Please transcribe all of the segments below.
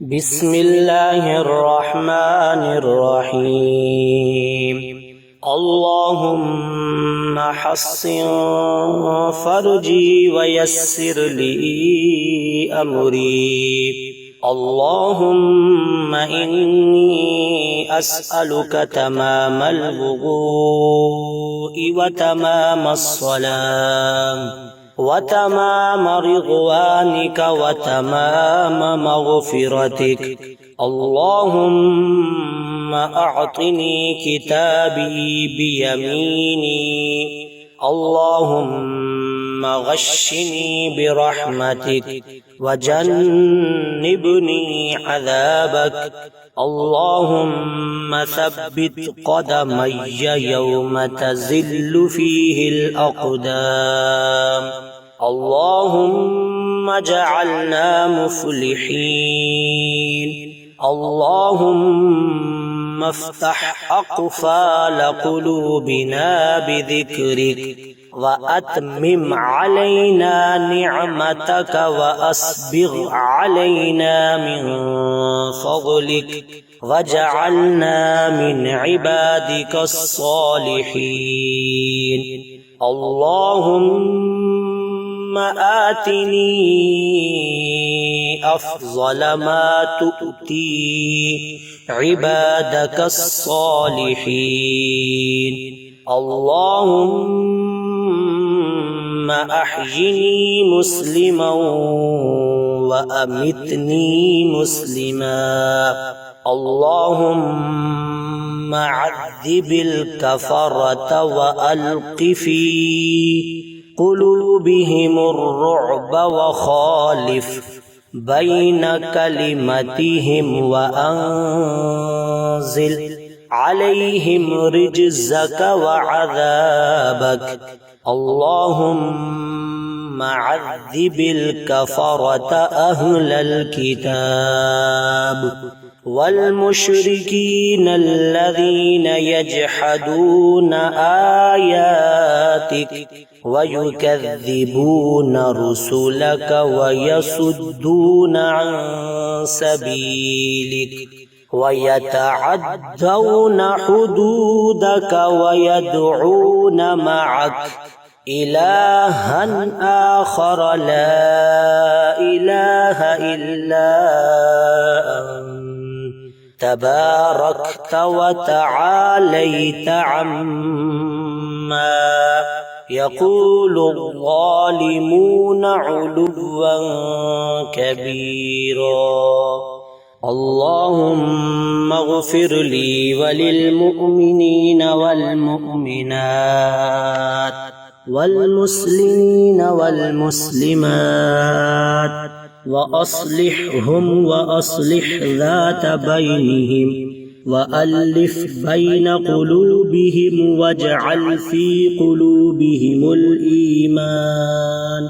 بسم الله الرحمن الرحيم اللهم حصن فرجي ويسر لي أمري اللهم إني أسألك تمام الوضوء وتمام الصلاة وتمام رضوانك وتمام مغفرتك اللهم أعطني كتابي بيميني اللهم غشني برحمتك وجنبني عذابك اللهم ثبت قدمي يوم تزل فيه الأقدام اللهم اجعلنا مفلحين اللهم افتح أقفال قلوبنا بذكرك وأتمم علينا نعمتك وأسبغ علينا من فضلك واجعلنا من عبادك الصالحين اللهم آتني أفضل ما تؤتي عبادك الصالحين اللهم أحيني مسلما وأمتني مسلما اللهم عذب الكفرة وألق في قلوبهم الرعب وخالف بين كلمتهم وأنزل عليهم رجزك وعذابك اللهم عذب الكفرة أهل الكتاب والمشركين الذين يجحدون آياتك ويكذبون رسلك ويصدون عن سبيلك ويتعدون حدودك ويدعون معك إلها آخر لا إله إلا أنت تباركت وتعاليت عما يقول الظالمون علوا كبيرا اللهم اغفر لي وللمؤمنين والمؤمنات والمسلمين والمسلمات وأصلحهم وأصلح ذات بينهم وألف بين قلوبهم واجعل في قلوبهم الإيمان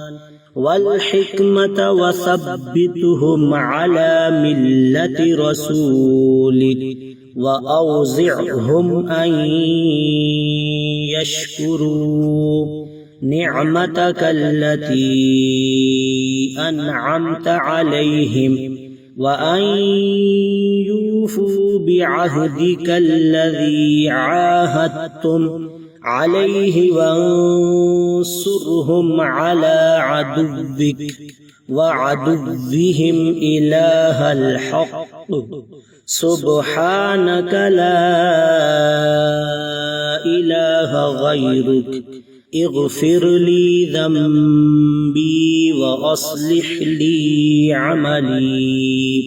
والحكمة وثبتهم على ملة رسولك وأوزعهم أن يشكروا نعمتك التي أنعمت عليهم وأن يوفوا بعهدك الذي عاهدتم عليه وانصرهم على عدوك وعدوهم إله الحق سبحانك لا إله غيرك اغفر لي ذنبي وأصلح لي عملي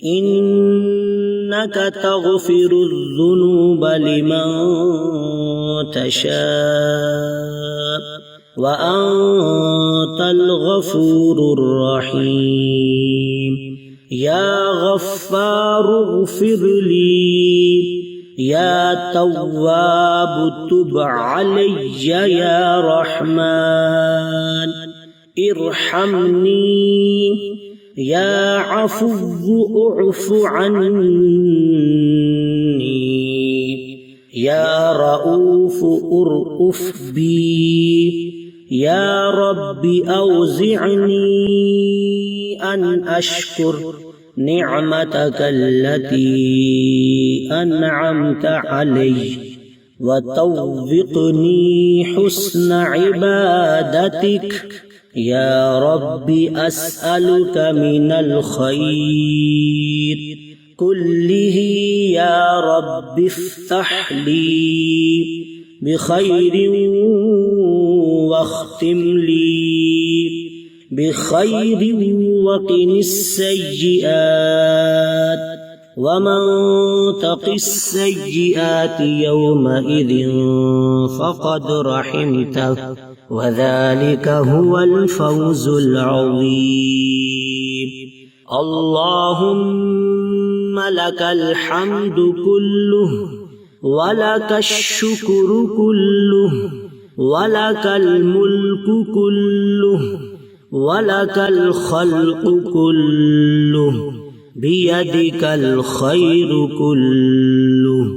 إنك تغفر الذنوب لمن تشاء وأنت الغفور الرحيم يا غفار اغفر لي يا تواب تب علي يا رحمن ارحمني يا عفو اعف عني يا رؤوف ارأف بي يا رب أوزعني أن أشكر نعمتك التي أنعمت علي وتوفقني حسن عبادتك يا رب أسألك من الخير كله يا رب افتح لي بخير واختم لي بخير وقن السيئات ومن تق السيئات يومئذ فقد رحمته وذلك هو الفوز العظيم اللهم لك الحمد كله ولك الشكر كله ولك الملك كله ولك الخلق كله بيدك الخير كله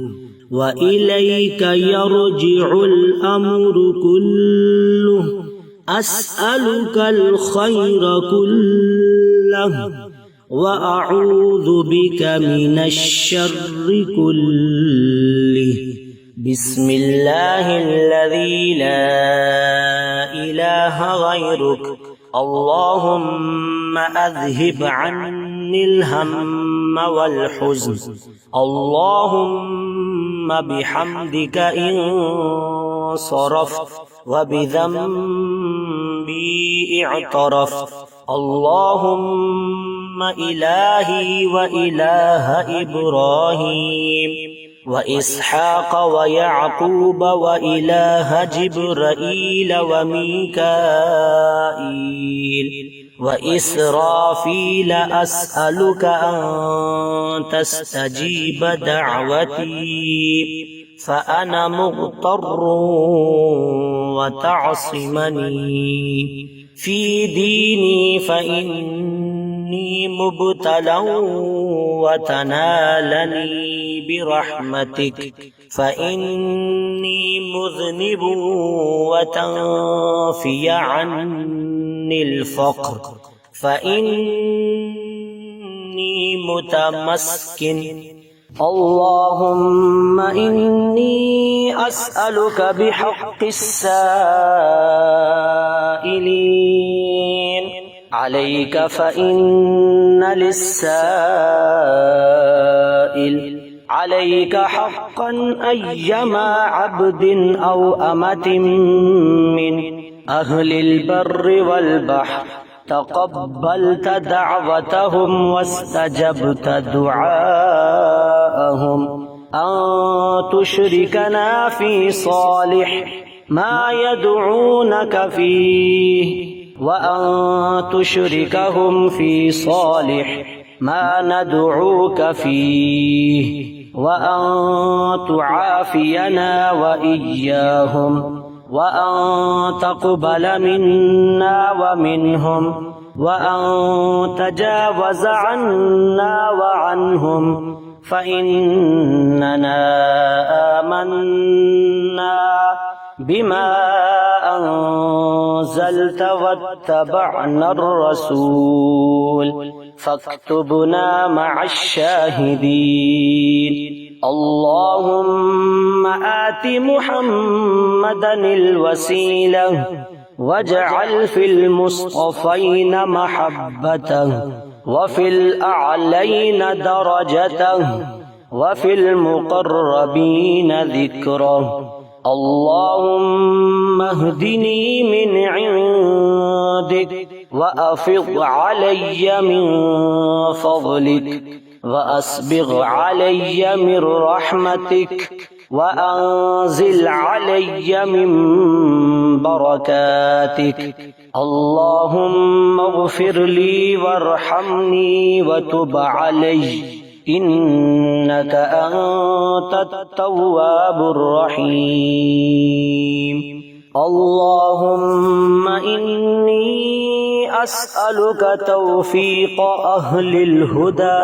وإليك يرجع الأمر كله أسألك الخير كله وأعوذ بك من الشر كله بسم الله الذي لا إله غيرك اللهم أذهب عني الهم والحزن اللهم بحمدك إن صرفت وبذنبي اعترفت اللهم إلهي وإله إبراهيم وإسحاق ويعقوب وإله جبرائيل وميكائيل وإسرافيل أسألك أن تستجيب دعوتي فأنا مضطر وتعصمني في ديني فإني مبتلى وتنالني برحمتك فإني مذنب وتنفي عني الفقر فإني متمسكن اللهم إني أسألك بحق السائلين عليك فإن للسائل عليك حقا أيما عبد أو أمة من أهل البر والبحر تقبلت دعوتهم واستجبت دعاءهم أن تشركنا في صالح ما يدعونك فيه وأن تشركهم في صالح ما ندعوك فيه وأن تعافينا وإياهم وأن تقبل منا ومنهم وأن تجاوز عنا وعنهم فإننا آمنا بما أنزلت واتبعنا الرسول فاكتبنا مع الشاهدين اللهم آت محمدا الوسيلة واجعل في المصطفين محبته وفي الأعلين درجته وفي المقربين ذكره اللهم اهدني من عندك وأفض علي من فضلك وأسبغ علي من رحمتك وأنزل علي من بركاتك اللهم اغفر لي وارحمني وتب علي إنك أنت التواب الرحيم اللهم إني أسألك توفيق أهل الهدى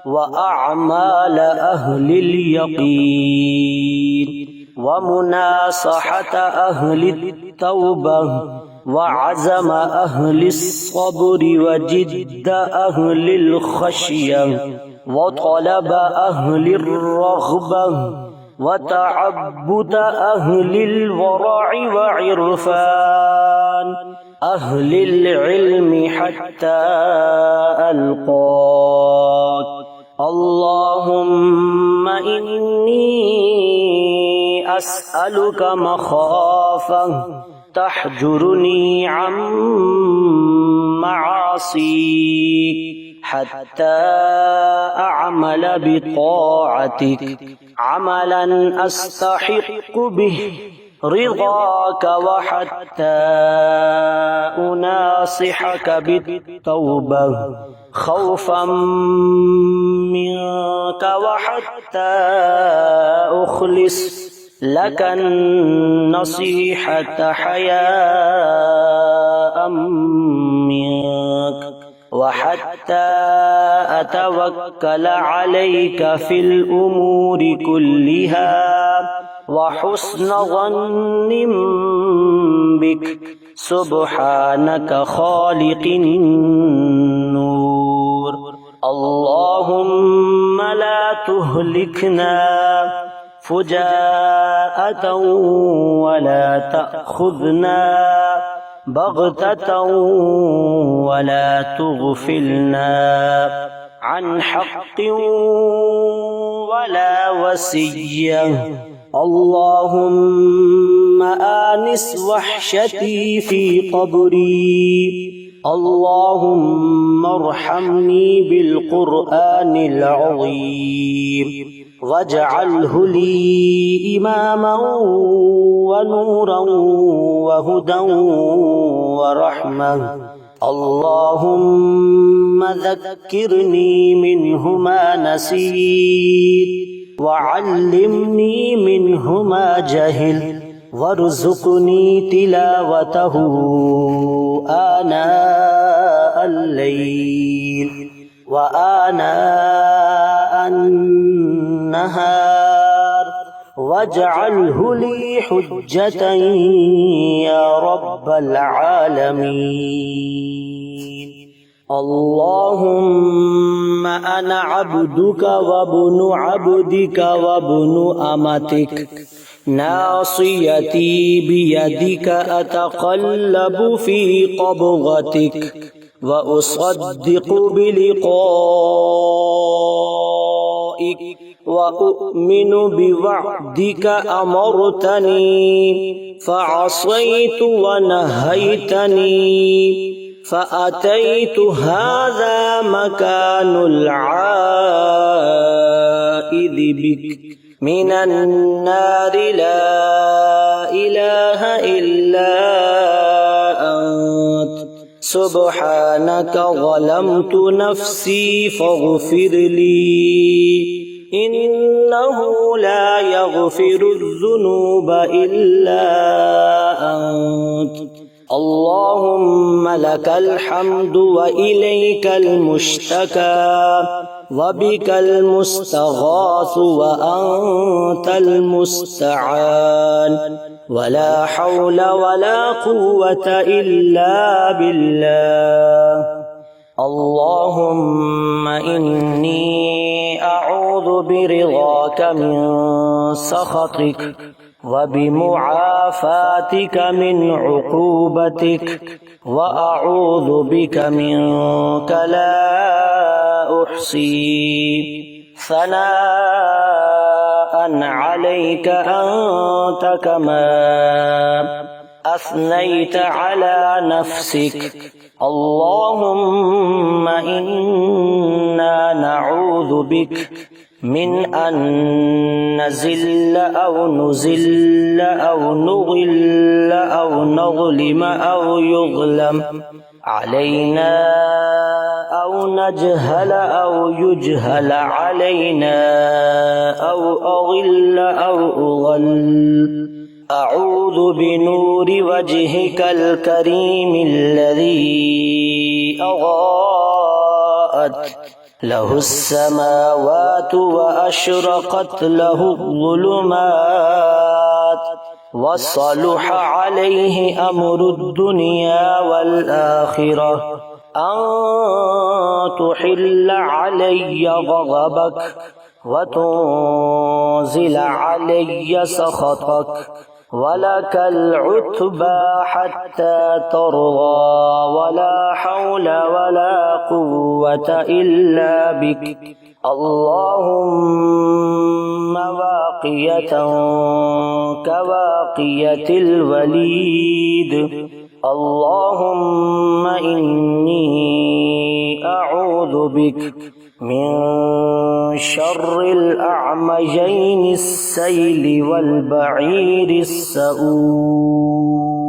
وأعمال أهل اليقين ومناصحة أهل التوبة وعزم أهل الصبر وجد أهل الخشية وطلب أهل الرغبة وتعبد أهل الورع وعرفان أهل العلم حتى ألقاك اللهم إني أسألك مخافة تحجرني عن معاصيك حتى أعمل بطاعتك عملا أستحق به رضاك وحتى أناصحك بالتوبة خوفا منك وحتى أخلص لك النصيحة حياء منك وحتى أتوكل عليك في الأمور كلها وحسن ظن بك سبحانك خالق النور اللهم لا تهلكنا فجاءة ولا تأخذنا بغتة ولا تغفلنا عن حق ولا وصية اللهم آنس وحشتي في قبري اللهم ارحمني بالقرآن العظيم واجعله لي إماما ونورا وهدى ورحمة اللهم ذكرني منه ما نسيت وعلمني منه ما جهل وارزقني تلاوته آناء الليل وآناء النهار واجعله لي حجة يا رب العالمين اللهم أنا عبدك وابن عبدك وابن أمتك ناصيتي بيدك أتقلب في قبضتك وأصدق بلقائك وأؤمن بوعدك أمرتني فعصيت ونهيتني فأتيت هذا مكان العائذ بك من النار لا إله إلا أنت سبحانك ظلمت نفسي فاغفر لي إنه لا يغفر الذنوب إلا أنت اللهم لك الحمد وإليك المشتكى وبك المستغاث وأنت المستعان ولا حول ولا قوة إلا بالله اللهم إني أعوذ برضاك من سخطك وبمعافاتك من عقوبتك وأعوذ بك منك لا أحصي ثناء عليك أنت كما أثنيت على نفسك اللهم إنا نعوذ بك من أن نزل أو نزل أو نغل أو نظلم أو يظلم علينا أو نجهل أو يجهل علينا أو أضل أو أضل أعوذ بنور وجهك الكريم الذي أضاءت له السماوات وأشرقت له الظلمات وصلح عليه أمر الدنيا والآخرة أن تحل علي غضبك وتنزل علي سخطك ولك العتبى حتى ترضى ولا حول ولا قوة إلا بك اللهم واقية كواقية الوليد اللهم إني أعوذ بك من شر الأعمجين السيل والبعير السؤول